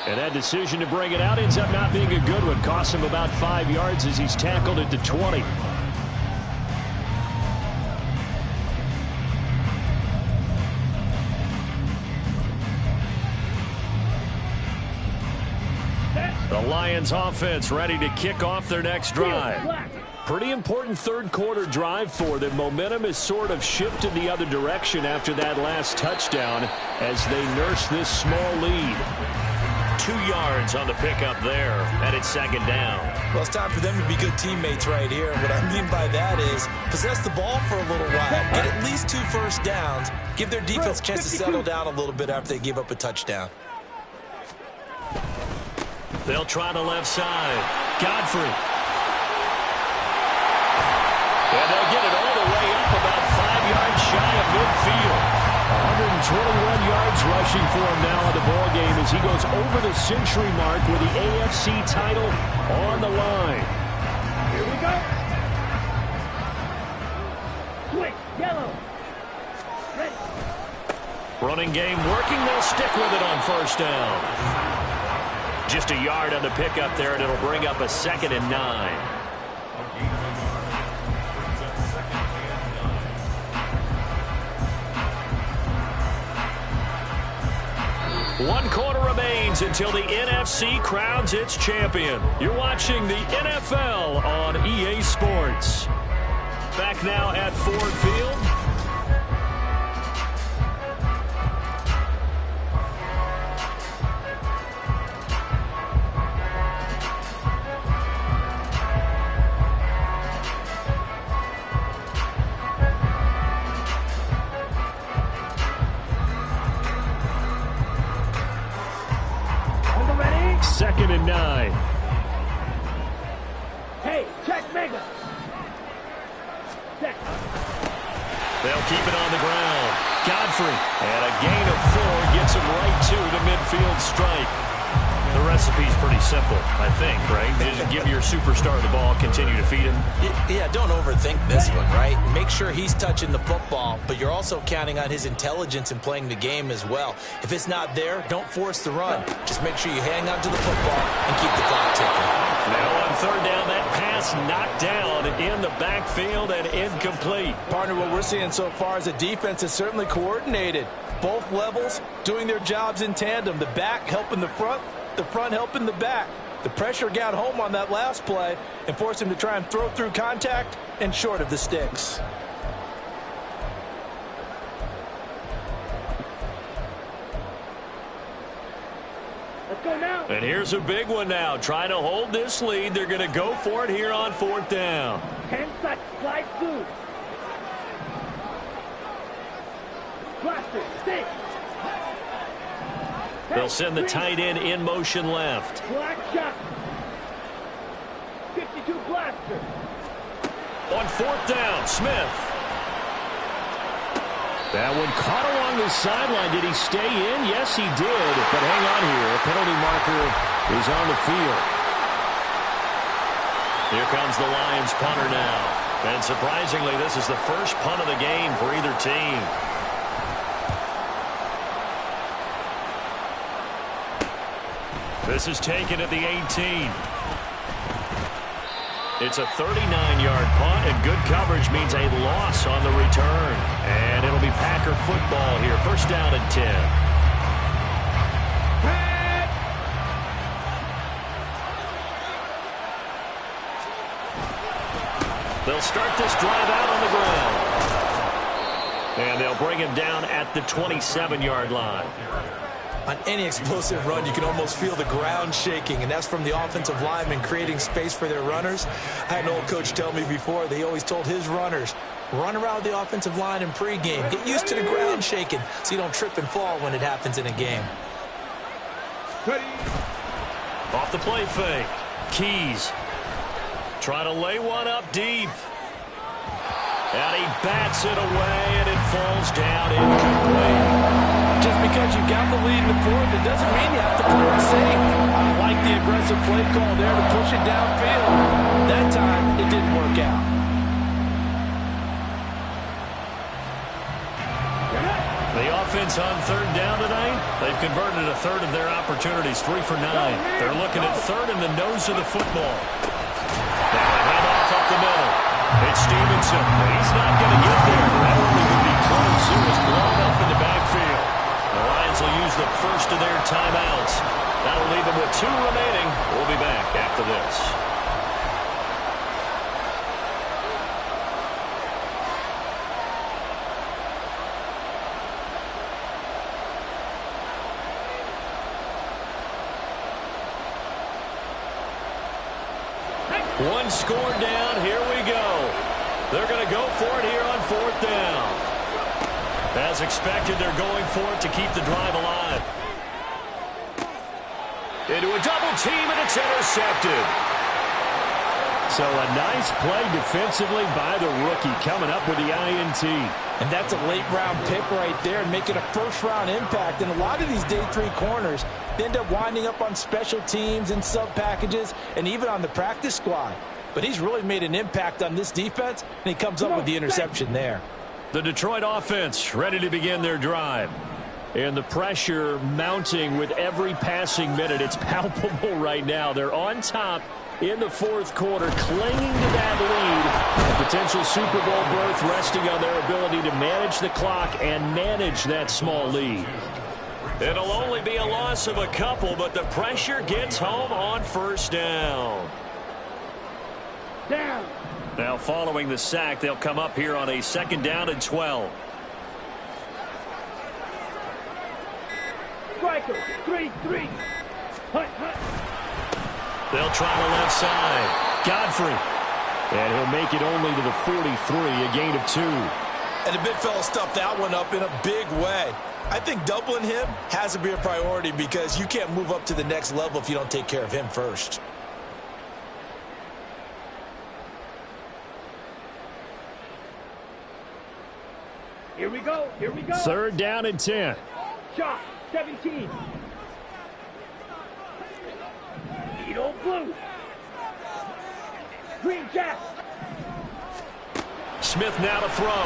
Speaker 4: And that decision to bring it out ends up not being a good one. Costs him about 5 yards as he's tackled at the 20. The Lions offense ready to kick off their next drive. Pretty important third-quarter drive for them. Momentum has sort of shifted the other direction after that last touchdown as they nurse this small lead. 2 yards on the pickup there, and it's second down.
Speaker 3: Well, it's time for them to be good teammates right here. And what I mean by that is possess the ball for a little while, get at least 2 first downs, give their defense a chance to settle down a little bit after they give up a touchdown.
Speaker 4: They'll try the left side. Godfrey. And they'll get it all the way up about 5 yards shy of midfield. 121 yards rushing for him now in the ball game as he goes over the century mark with the AFC title on the line.
Speaker 2: Here we go. Switch, yellow. Red.
Speaker 4: Running game working. They'll stick with it on first down. Just a yard on the pickup there, and it'll bring up a 2nd and 9. One quarter remains until the NFC crowns its champion. You're watching the NFL on EA Sports. Back now at Ford Field. Second and 9.
Speaker 2: Hey, check mega. Check.
Speaker 4: They'll keep it on the ground. Godfrey. And a gain of 4 gets him right to the midfield stripe. The recipe's pretty simple, I think, right? Just give your superstar the ball, continue to feed him.
Speaker 3: Yeah, don't overthink this one, right? Make sure he's touching the football, but you're also counting on his intelligence in playing the game as well. If it's not there, don't force the run. Just make sure you hang on to the football and keep the clock ticking.
Speaker 4: Now on third down, that pass knocked down in the backfield and incomplete.
Speaker 3: Partner, what we're seeing so far is the defense is certainly coordinated. Both levels doing their jobs in tandem. The back helping the front helping the back. The pressure got home on that last play and forced him to try and throw through contact and short of the sticks.
Speaker 2: Let's go now.
Speaker 4: And here's a big one now. Trying to hold this lead. They're going to go for it here on 4th down.
Speaker 2: 10 seconds. Slide through. Blaster. Stick.
Speaker 4: They'll send the tight end in motion left.
Speaker 2: Black shot. 52 blaster.
Speaker 4: On 4th down, Smith. That one caught along the sideline. Did he stay in? Yes, he did. But hang on here. A penalty marker is on the field. Here comes the Lions punter now. And surprisingly, this is the first punt of the game for either team. This is taken at the 18. It's a 39-yard punt, and good coverage means a loss on the return. And it'll be Packer football here. First down and 10. They'll start this drive out on the ground. And they'll bring him down at the 27-yard line.
Speaker 3: On any explosive run, you can almost feel the ground shaking, and that's from the offensive linemen creating space for their runners. I had an old coach tell me before, they always told his runners, run around the offensive line in pregame. Get used to the ground shaking so you don't trip and fall when it happens in a game.
Speaker 2: Ready.
Speaker 4: Off the play fake. Keys. Trying to lay one up deep. And he bats it away, and it falls down incomplete.
Speaker 3: Just because you got the lead in the fourth, it doesn't mean you have to play it safe. I like the aggressive play call there to push it downfield. That time, it didn't work out.
Speaker 4: The offense on third down tonight, they've converted a third of their opportunities, 3 for 9. They're looking at third in the nose of the football. Now a handoff up the middle. It's Stevenson. He's not going to get there. That only would be close. It was blown up in the backfield. The Lions will use the first of their timeouts. That'll leave them with 2 remaining. We'll be back after this. One score down. Here we go. They're going to go for it here on 4th down. As expected, they're going for it to keep the drive alive. Into a double team, and it's intercepted. So a nice play defensively by the rookie coming up with the INT.
Speaker 3: And that's a late-round pick right there, making a first-round impact. And a lot of these day 3 corners, they end up winding up on special teams and sub-packages and even on the practice squad. But he's really made an impact on this defense, and he comes up with the interception there.
Speaker 4: The Detroit offense ready to begin their drive. And the pressure mounting with every passing minute. It's palpable right now. They're on top in the 4th quarter, clinging to that lead. A potential Super Bowl berth resting on their ability to manage the clock and manage that small lead. It'll only be a loss of a couple, but the pressure gets home on 1st down.
Speaker 2: Down.
Speaker 4: Now following the sack, they'll come up here on a 2nd down and 12.
Speaker 2: Striker. 3-3. Hut, hut.
Speaker 4: They'll try the left side. Godfrey. And he'll make it only to the 43, a gain of 2.
Speaker 3: And the big fella stuffed that one up in a big way. I think doubling him has to be a priority because you can't move up to the next level if you don't take care of him first.
Speaker 2: Here we go. Here we go.
Speaker 4: 3rd down and 10.
Speaker 2: Shot. 17. Edo blue. Green Jack.
Speaker 4: Smith now to throw.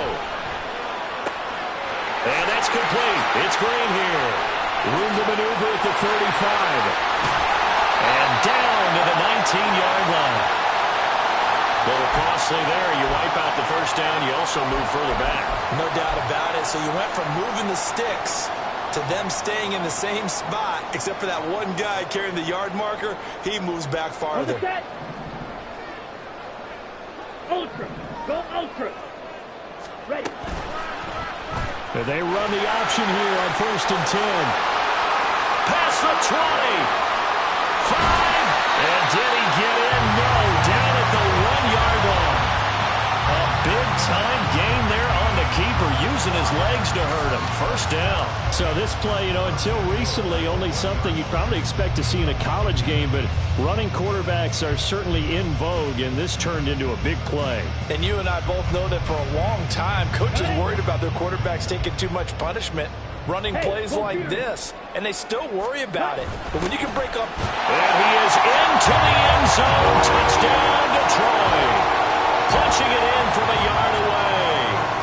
Speaker 4: And that's complete. It's Green here. Room to maneuver at the 35. And down to the 19-yard line. A little costly there. You wipe out the 1st down. You also move further back.
Speaker 3: No doubt about it. So you went from moving the sticks to them staying in the same spot, except for that one guy carrying the yard marker. He moves back farther.
Speaker 2: Ultra. Go ultra. Ready.
Speaker 4: They run the option here on 1st and 10. Past the 20. 5. And did he get in? No. Down at the 1-yard line. A big-time gain there on the keeper, using his legs to hurt him. 1st down. So this play, until recently, only something you'd probably expect to see in a college game, but running quarterbacks are certainly in vogue, and this turned into a big play.
Speaker 3: And you and I both know that for a long time, coaches worried about their quarterbacks taking too much punishment, running plays like this, and they still worry about it. But when you can break up...
Speaker 4: And he is into the end zone. Touchdown, Detroit. Punching it in from a yard away.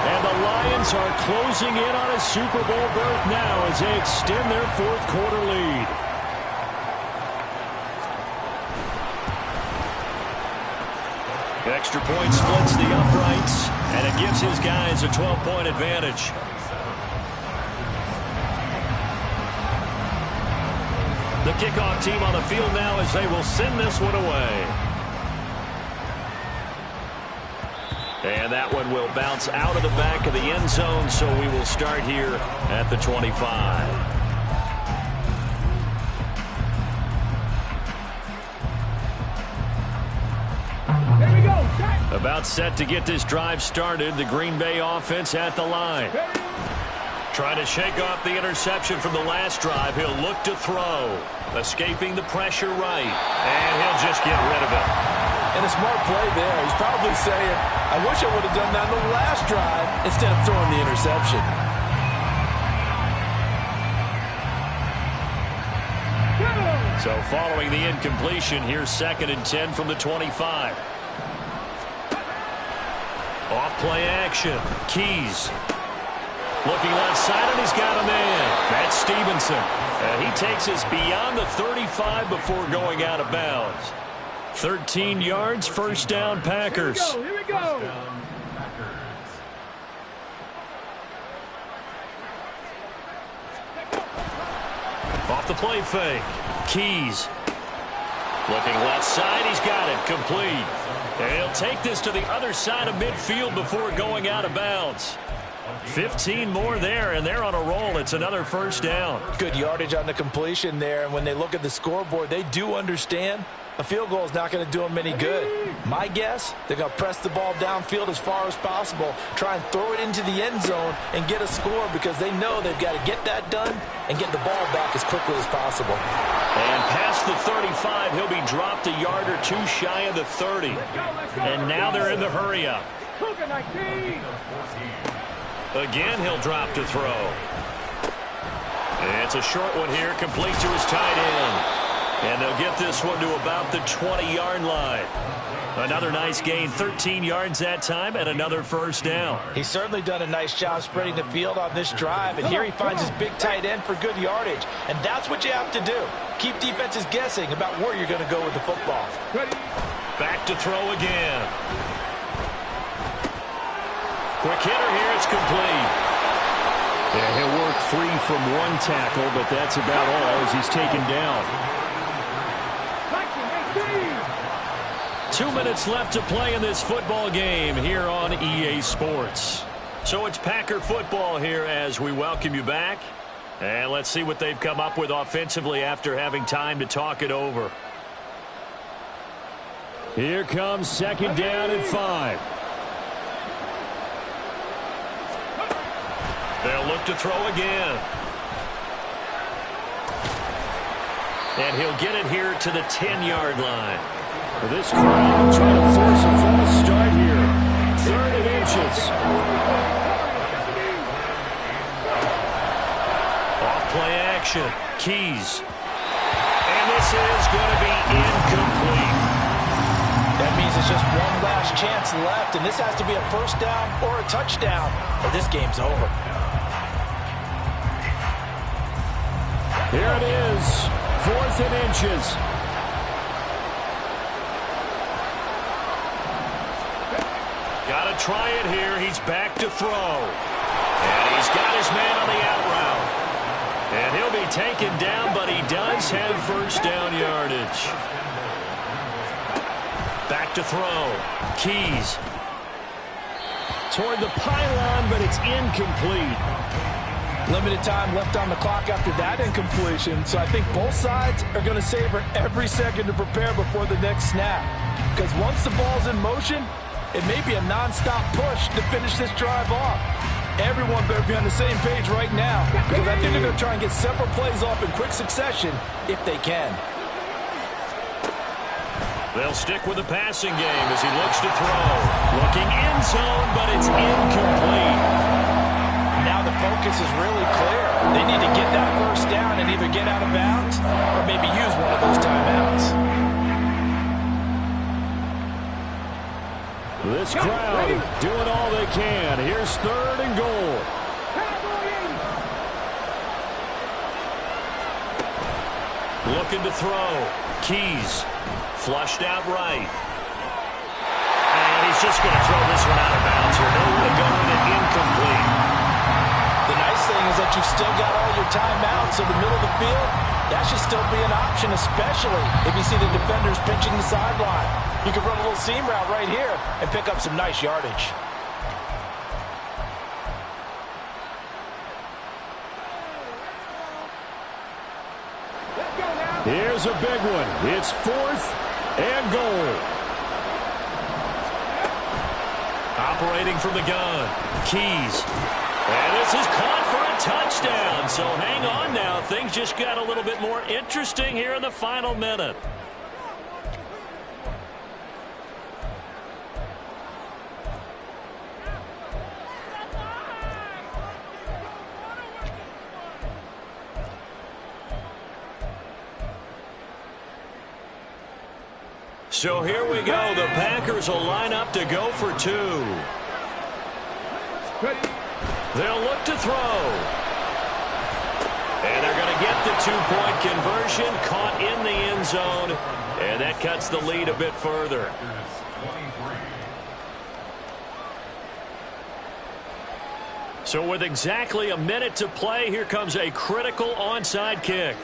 Speaker 4: And the Lions are closing in on a Super Bowl berth now as they extend their 4th quarter lead. Extra point splits the uprights, and it gives his guys a 12-point advantage. The kickoff team on the field now as they will send this one away. And that one will bounce out of the back of the end zone, so we will start here at the 25. About set to get this drive started. The Green Bay offense at the line. Trying to shake off the interception from the last drive. He'll look to throw. Escaping the pressure right. And he'll just get rid of it.
Speaker 3: And a smart play there. He's probably saying, I wish I would have done that on the last drive instead of throwing the interception.
Speaker 2: Go!
Speaker 4: So following the incompletion, here's 2nd and 10 from the 25. Off play action. Keys. Looking left side, and he's got a man. That's Stevenson. And he takes us beyond the 35 before going out of bounds. 13 yards, first down, Packers.
Speaker 2: Here we go.
Speaker 4: Off the play fake. Keys. Looking left side, he's got it. Complete. And he'll take this to the other side of midfield before going out of bounds. 15 more there, and they're on a roll. It's another first down.
Speaker 3: Good yardage on the completion there, and when they look at the scoreboard, they do understand a field goal is not going to do them any good. My guess, they're going to press the ball downfield as far as possible, try and throw it into the end zone and get a score because they know they've got to get that done and get the ball back as quickly as possible.
Speaker 4: And past the 35, he'll be dropped a yard or two shy of the 30. And now they're in the hurry-up. Again, he'll drop to throw. It's a short one here, complete to his tight end. And they'll get this one to about the 20-yard line. Another nice gain, 13 yards that time, and another first down.
Speaker 3: He's certainly done a nice job spreading the field on this drive, and here he finds his big tight end for good yardage. And that's what you have to do. Keep defenses guessing about where you're going to go with the football.
Speaker 4: Back to throw again. Quick hitter here, it's complete. Yeah, he'll work free from one tackle, but that's about all as he's taken down. 2 minutes left to play in this football game here on EA Sports. So it's Packer football here as we welcome you back. And let's see what they've come up with offensively after having time to talk it over. Here comes 2nd down and 5. They'll look to throw again. And he'll get it here to the 10-yard line. This crowd trying to force a false start here. 3rd and inches. Off play action. Keys. And this is going to be incomplete.
Speaker 3: That means it's just one last chance left, and this has to be a first down or a touchdown, or this game's over.
Speaker 4: Here it is. 4th and inches. Got to try it here. He's back to throw. And he's got his man on the out route. And he'll be taken down, but he does have first down yardage. Back to throw. Keys. Toward the pylon, but it's incomplete.
Speaker 3: Limited time left on the clock after that incompletion, so I think both sides are going to savor every second to prepare before the next snap. Because once the ball's in motion, it may be a non-stop push to finish this drive off. Everyone better be on the same page right now, because I think they're going to try and get several plays off in quick succession if they can.
Speaker 4: They'll stick with the passing game as he looks to throw. Looking end zone, but it's incomplete.
Speaker 3: Now the focus is really clear. They need to get that first down and either get out of bounds or maybe use one of those timeouts.
Speaker 4: This crowd doing all they can. Here's 3rd and goal. Looking to throw. Keys. Flushed out right. And he's just going to throw this one out of bounds here. No way to go in it, incomplete.
Speaker 3: The nice thing is that you've still got all your timeouts in the middle of the field. That should still be an option, especially if you see the defenders pinching the sideline. You can run a little seam route right here and pick up some nice yardage.
Speaker 4: Here's a big one. It's 4th and goal. Operating from the gun. Keys. And this is caught for a touchdown. So hang on now. Things just got a little bit more interesting here in the final minute.
Speaker 1: So here we go. The Packers will line up to go for 2. They'll look to throw. And they're going to get the 2-point conversion, caught in the end zone, and that cuts the lead a bit further. So with exactly a minute to play, here comes a critical onside kick.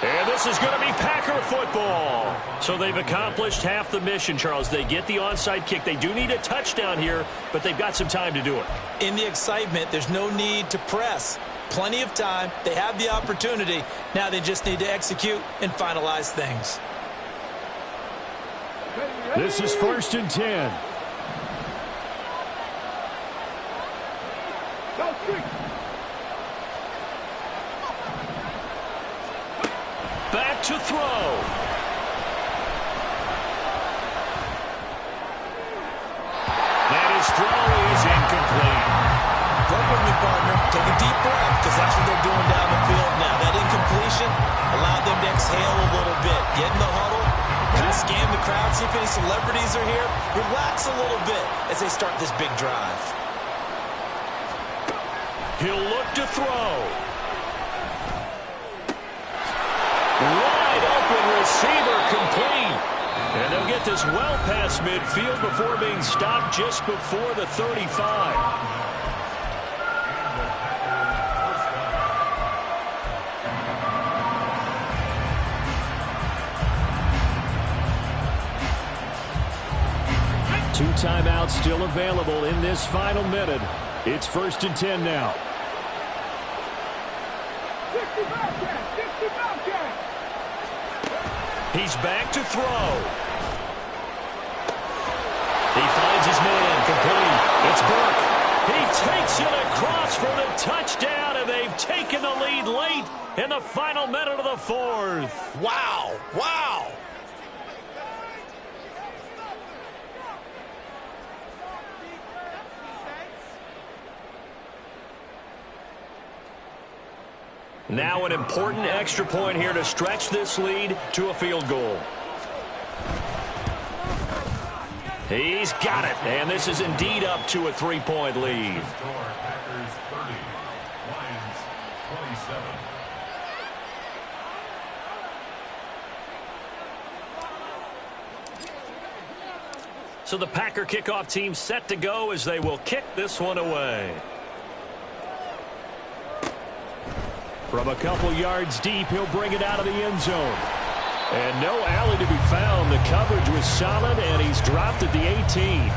Speaker 1: And this is going to be Packer football. So they've accomplished half the mission, Charles. They get the onside kick. They do need a touchdown here, but they've got some time to do it.
Speaker 3: In the excitement, there's no need to press. Plenty of time. They have the opportunity. Now they just need to execute and finalize things.
Speaker 4: This is 1st and 10.
Speaker 1: Back to throw. And his throw is incomplete.
Speaker 3: Work with me, partner. Take a deep breath, because that's what they're doing down the field now. That incompletion allowed them to exhale a little bit. Get in the huddle, kind of scan the crowd, see if any celebrities are here. Relax a little bit as they start this big drive.
Speaker 1: He'll look to throw. Wide open receiver complete. And they'll get this well past midfield before being stopped just before the 35.
Speaker 4: Two timeouts still available in this final minute. It's 1st and 10 now.
Speaker 1: He's back to throw. He finds his man complete. It's Burke. He takes it across for the touchdown, and they've taken the lead late in the final minute of the 4th.
Speaker 3: Wow. Wow.
Speaker 1: Now an important extra point here to stretch this lead to a field goal. He's got it, and this is indeed up to a 3-point lead.
Speaker 5: Packers 30, Lions 27.
Speaker 1: So the Packer kickoff team set to go as they will kick this one away.
Speaker 4: From a couple yards deep, he'll bring it out of the end zone. And no alley to be found. The coverage was solid, and he's dropped at the 18.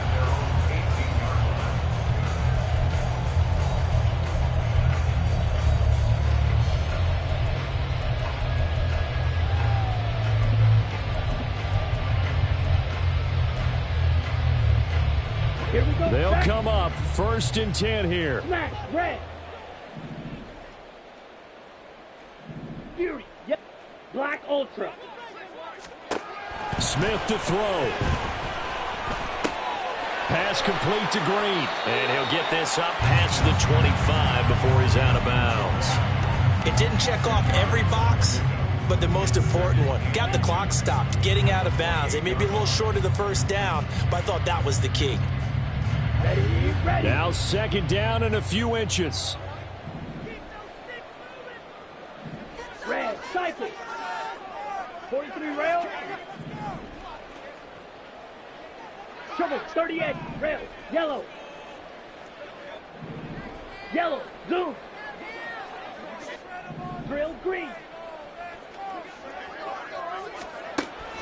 Speaker 2: Here we go.
Speaker 4: They'll come up 1st and 10 here.
Speaker 2: Smash, red. Fury, yep. Black Ultra.
Speaker 4: Smith to throw. Pass complete to Green.
Speaker 1: And he'll get this up past the 25 before he's out of bounds.
Speaker 3: It didn't check off every box, but the most important one. Got the clock stopped, getting out of bounds. They may be a little short of the first down, but I thought that was the key.
Speaker 2: Ready, ready.
Speaker 4: Now 2nd down and a few inches.
Speaker 2: Red, cycle. 43 rail. Trouble, 38, rail, yellow. Yellow, zoom. Drill, green.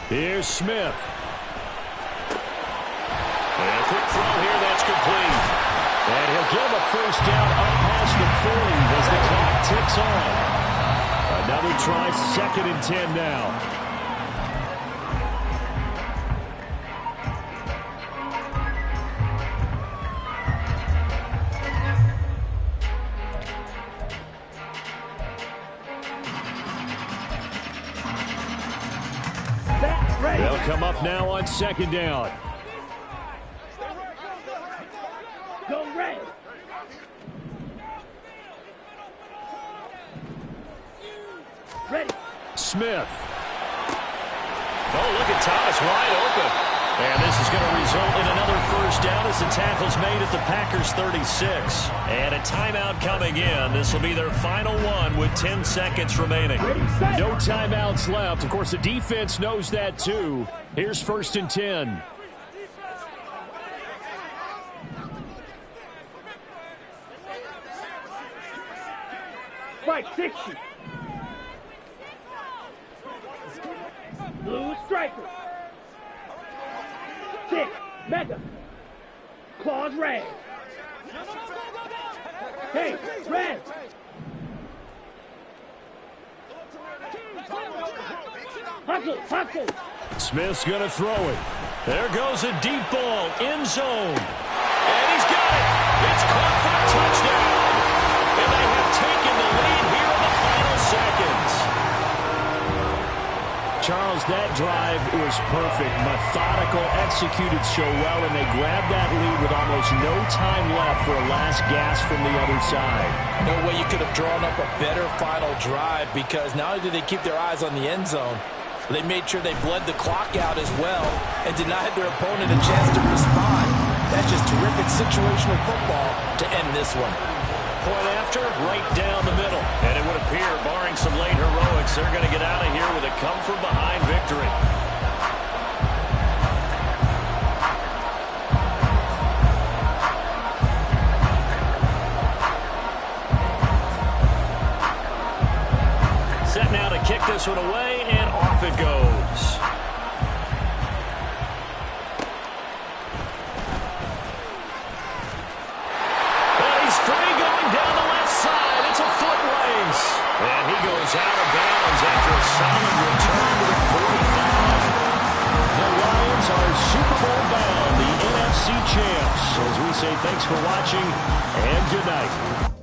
Speaker 4: Here's Smith.
Speaker 1: And a quick throw here, that's complete.
Speaker 4: And he'll give a first down up past the 40 as the clock ticks on. Another try, 2nd and 10 now. They'll come up now on 2nd down.
Speaker 2: Go red.
Speaker 4: Smith.
Speaker 1: Oh, look at Thomas wide open. And this is going to result in another first down as the tackle's made at the Packers' 36. And a timeout coming in. This will be their final one with 10 seconds remaining.
Speaker 4: No timeouts left. Of course, the defense knows that too. Here's 1st and 10.
Speaker 2: Right, 60. Blue striker. 6. Mega. Claws red. Hey, red. Hustle.
Speaker 4: Smith's going to throw it.
Speaker 1: There goes a deep ball, end zone. And he's got it. It's caught for a touchdown. And they have taken the lead here in the final seconds.
Speaker 4: Charles, that drive was perfect. Methodical, executed so well, and they grabbed that lead with almost no time left for a last gasp from the other side.
Speaker 3: No way you could have drawn up a better final drive, because not only did they keep their eyes on the end zone, they made sure they bled the clock out as well and denied their opponent a chance to respond. That's just terrific situational football to end this one.
Speaker 1: Point after, right down the middle. And it would appear, barring some late heroics, they're going to get out of here with a come-from-behind victory. Set now to kick this one away, and off it goes. And he goes out of bounds after a solid return to the 45.
Speaker 4: The Lions are Super Bowl bound, the NFC champs. As we say, thanks for watching, and good night.